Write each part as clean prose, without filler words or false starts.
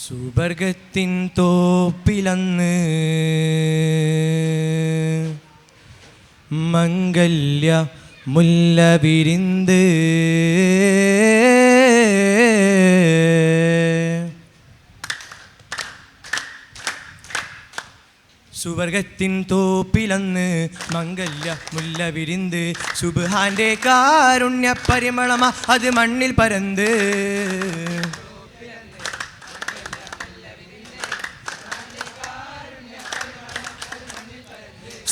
സുബർഗത്തിൻ തോപ്പിലന്ന് മംഗല്യ മുല്ല വിരിന്ത് സുവർഗത്തിൻ തോപ്പിലന്ന് മംഗല്യ മുല്ല വിരിന്ത് സുബ്ഹാന്റെ കാരുണ്യ പരിമളമ അത് മണ്ണിൽ പരന്ത്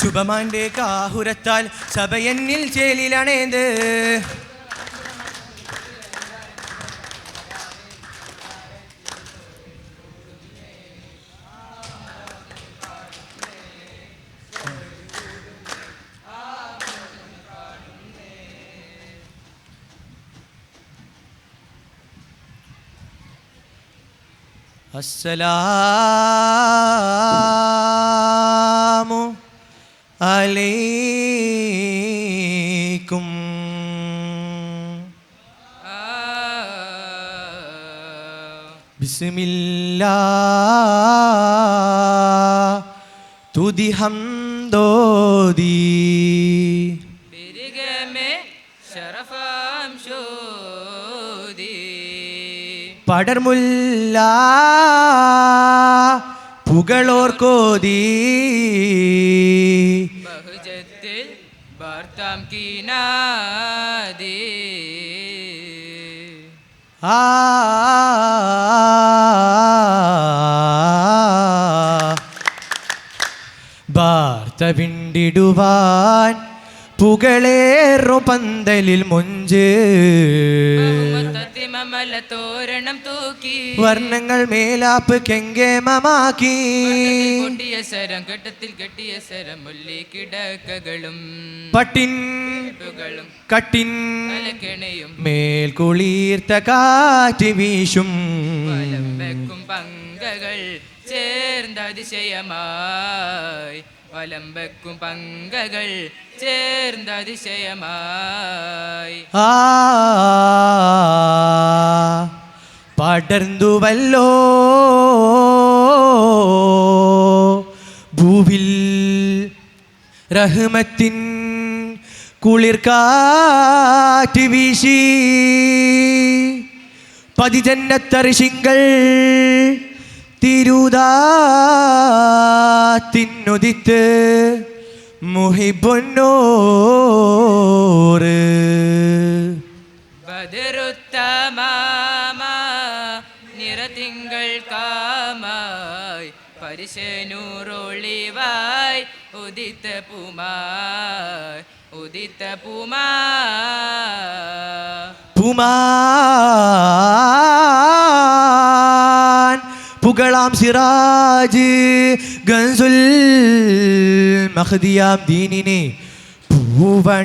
ശുഭമാന്റെ കാഹുരത്താൽ സഭയെന്നിൽ ചേലിലണേത് അസ്സലാമു അലൈക്കും ബിസ്മില്ലാഹ് തുതി ഹംദോദി പടർമുല്ല പുകളോർക്കോതി ബഹുജത്തിൽ വാർത്താം കീനാദി വാർത്ത വിണ്ടിടുവാൻ പുകളേറു പന്തലിൽ മൊഞ്ച് തോരണം തൂക്കി വർണ്ണങ്ങൾ മേലാപ്പ് കെങ്കേമമാക്കി കൊട്ടിയ സരം ഘട്ടത്തിൽ കെട്ടിയ സരം മുല്ലി കിടക്കകളും പട്ടിൻ കട്ടിൻ കിണയും മേൽക്കുളിർത്ത കാറ്റ് വീശും വലം വെക്കും പങ്കകൾ ചേർന്ന അതിശയമായി വലം വെക്കും പങ്കകൾ ചേർന്ന അതിശയമായി പടർന്നുവല്ലോ ഭൂവിൽ റഹ്മത്തിൻ കുളിർക്കാറ്റ് വീശി പതിജന്നത്തറിശിങ്കൾ തിരുതാത്തിനുദിത്ത് മുഹിബുന്നൂറ് ബദറുത്തമാമ നിറതിങ്കൾ കാമായി പരിശനൂറൊളിവായി ഉദിത്ത പൂമായ് ഉദിത്ത പൂമാൻ പുകളാം സിറാജ് ഗൻസുൽ മഹദിയാം ദീനിനെ പൂവണിയാക്കിയോർ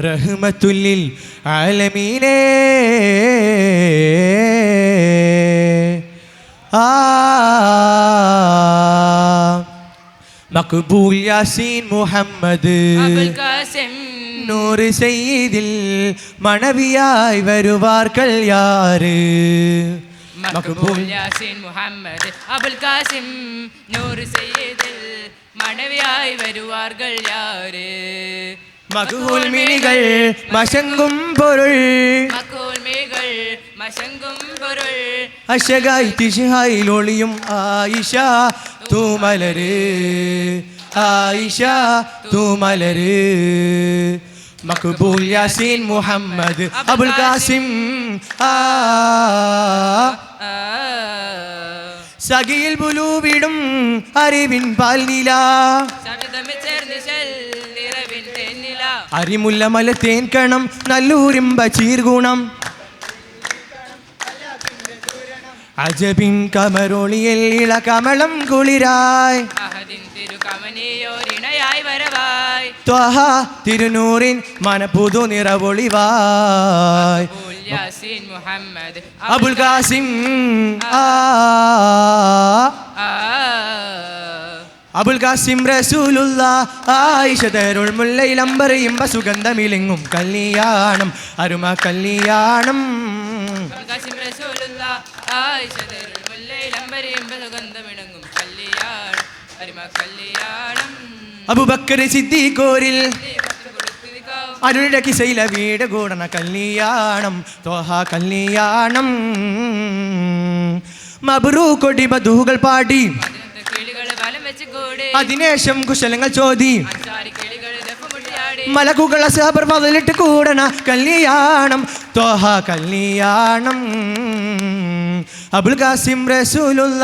റഹ്മത്തുല്ലിൽ ആലമീനേ മഖ്ബൂൽ യാസീൻ മുഹമ്മദ് അബുൽ ഖാസിം നൂറ് സയ്യിദിൽ മണവിയായി വരുവാർകൾ യാര് മഖ്ബൂൽ യാസീൻ മുഹമ്മദ് അബുൽ ഖാസിം നൂറ് സയ്യിദിൽ മണവിയായി വരുവാർകൾ യാര് മഖ്ബൂൽ മിനികൾ മശങ്കും പൊരുൾ മഖ്ബൂൽ മിനികൾ മശങ്കും പൊരുൾ അശകായി തിശഹായിൽ ഒളിയും ആയിഷ തൂമലര് ആയിഷ തൂമലര് മഖ്ബൂൽ യാസീൻ മുഹമ്മദ് അബുൽ ഖാസിം സഖിയിൽ പുലുവിടും അറിവിൻ പാൽനില അരിമുല്ല മല തേൻ കണം നല്ലൂരിമ്പ ചീർഗുണം അജബിൻ കമറൊളിയിൽ ഇള കമളം കുളിരായി ത്വഹ തിരുനൂറിൻ മനപ്പുതു നിറവൊളിവായി അബുൽ ഖാസിം അബുൽ ഖാസിം റസൂലുള്ള ആയിഷ തരുൾ മുല്ലയിലമ്പറയുമ്പ സുഗന്ധമിലെങ്ങും കല്യാണം അരുമ കല്യാണം ആയിഷതരുൾ മുല്ലയിലമ്പരിയമ്പ സുഗന്ധമിണങ്ങും കല്യാണം അരിമ കല്യാണം അബൂബക്കർ സിദ്ദീഖോരിൽ കൊടുത്തിരിക്കാവും അരുളുടെ കിസയിലെ വീട് കൂടണ കല്യാണം ത്വഹ കല്യാണം മബ്റൂക്കൊടി ബദൂകൾ പാടി അതിനകത്ത് കിളികള് വലം വെച്ച് കൂടി അതിനേശം കുശലങ്ങൾ ചോദി അഞ്ചാരി കിളികള് ദഫ്മുട്ടിയാടി മലക്കുകൾ സബർ പതിലിട്ട് കൂടണ കല്യാണം ത്വഹ കല്യാണം അബുൽ ഖാസിം റസൂലുള്ള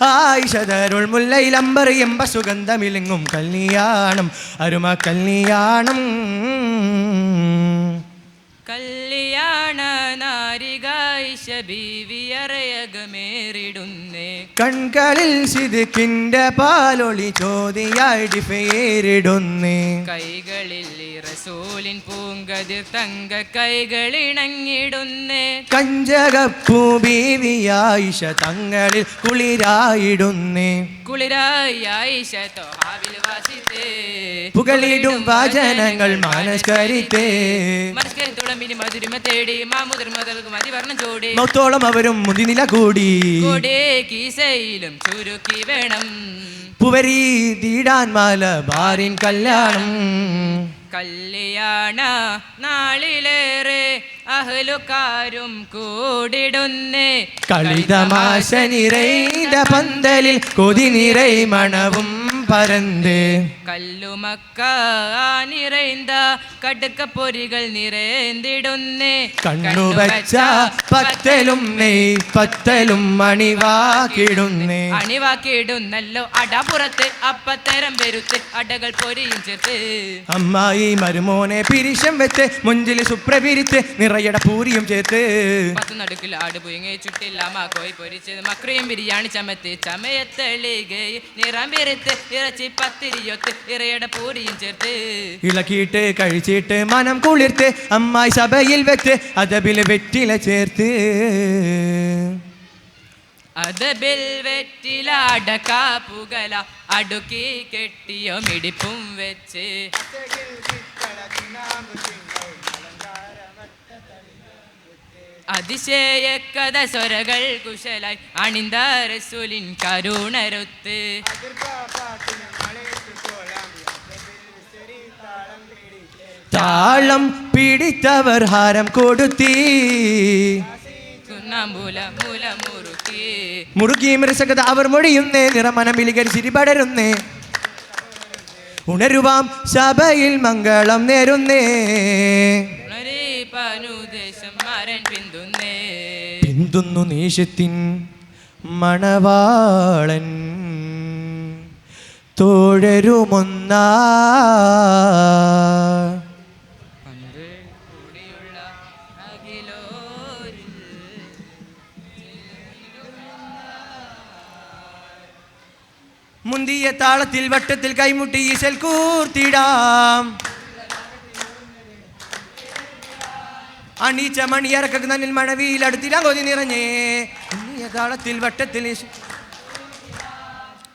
ആയിഷതരുൾ മുല്ലയിലമ്പർ എമ്പ സുഗന്ധമിലങ്ങും കല്യാണം അരുമ കല്യാണം കല്യാണ നാരികായിഷ ബീവിയറയകമേറിടുന്നേ കൺകളിൽ സിദ്ക്കിന്റെ പാലൊളി ചോദിയായി പേരിടുന്നേ കൈകളിൽ റസൂലിൻ പൂങ്കതിർ തങ്ക കൈകളിണങ്ങിടുന്നേ കഞ്ചകപ്പൂ ബീവിയായിഷ തങ്ങളിൽ കുളിരായിടുന്നേ കുളിരായി ആയിഷ ത്വഹാവിൽ വാസിത്തേ പുകളിടും വാചനങ്ങൾ മനസ്കരിത്തേ മനസ്കരി തുളമ്പിനി മധുരിമ തേടി മാമുതിർമതർക്ക് മതിവർണ്ണം ചൂടി മൗത്തോളം അവരും മുതിനില കൂടി കൂടെ കീസയിലും ചുരുക്കി വേണം പുവരി തീടാൻ മാല ബാരിൻ കല്യാണം കല്യാണ നാളിലേറെ അഹ്ലുക്കാരും കൂടിടുന്നേ കളിതമാശ നിറൈത പന്തലിൽ കൊതി നിറൈ മണവും പരന്തേ കല്ലുമക്ക നിറൈന്ത കടുക്ക പൊരികൾ നിറേന്തിടുന്നേ കണ്ണുവച്ച പത്തലും നെയ് പത്തലും മണിവാക്കിടുന്നേ അണിവാക്കിയിടുന്നല്ലോ അടപുറത്ത് അപ്പത്തരം പെരുത്ത് അടകൾ പൊരിയും ചേർത്ത് അമ്മായി മരുമോനെ പിരിശം വെച്ച് മുഞ്ചിൽ സുപ്രപിരിച്ച് നിറയട പൂരിയും ചേർത്ത് പത്ത് നടുക്കിൽ ആട് പുയങ്ങി ചുട്ടില്ല കോയി പൊരിച്ചത് മക്രിയും ബിരിയാണി ചമത്ത് ചമയത്തെളികെ നിറം പെരുത്ത് ഇറച്ചി പത്തിരിയൊത്ത് ഇറയട പൂരിയും ചേർത്ത് ഇളക്കിയിട്ട് കഴിച്ചിട്ട് മനം കുളിർത്ത് അമ്മായി സഭയിൽ വെച്ച് അതബിൽ വെറ്റില ചേർത്ത് അതബിൽ വെറ്റില അടക്ക പുകല അടുക്കി കെട്ടിയോ മിടിപ്പും വെച്ച് അതിശയ കഥ സ്വരകൾ കുശലായി അണിന്ത റസൂലിൻ കരുണരൊത്ത് താളം പിടിത്തവർ ഹാരം കൊടുത്തി മുറുകി മൃസകത അവർ മൊഴിയുന്നേ നിറമനമിലികർ ചിരിപടരുന്നേ ഉണരുവാം സഭയിൽ മംഗളം നേരുന്നേ പിന്തുന്നു നീശത്തിൻ മണവാളൻ തോഴരുമൊന്നാ മുന്തിയ താളത്തിൽ വട്ടത്തിൽ കൈമുട്ടി ഈശൽ കൂർത്തിടാം അണീച്ച മണിയറക്ക നന്നിൽ മണവിയിൽ അടുത്തിടാൻ കൊതി നിറഞ്ഞേ മുന്തിയ താളത്തിൽ വട്ടത്തിൽ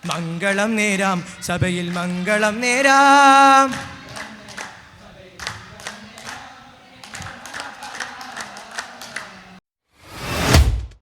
മംഗളം നേരാം സഭയിൽ മംഗളം നേരാം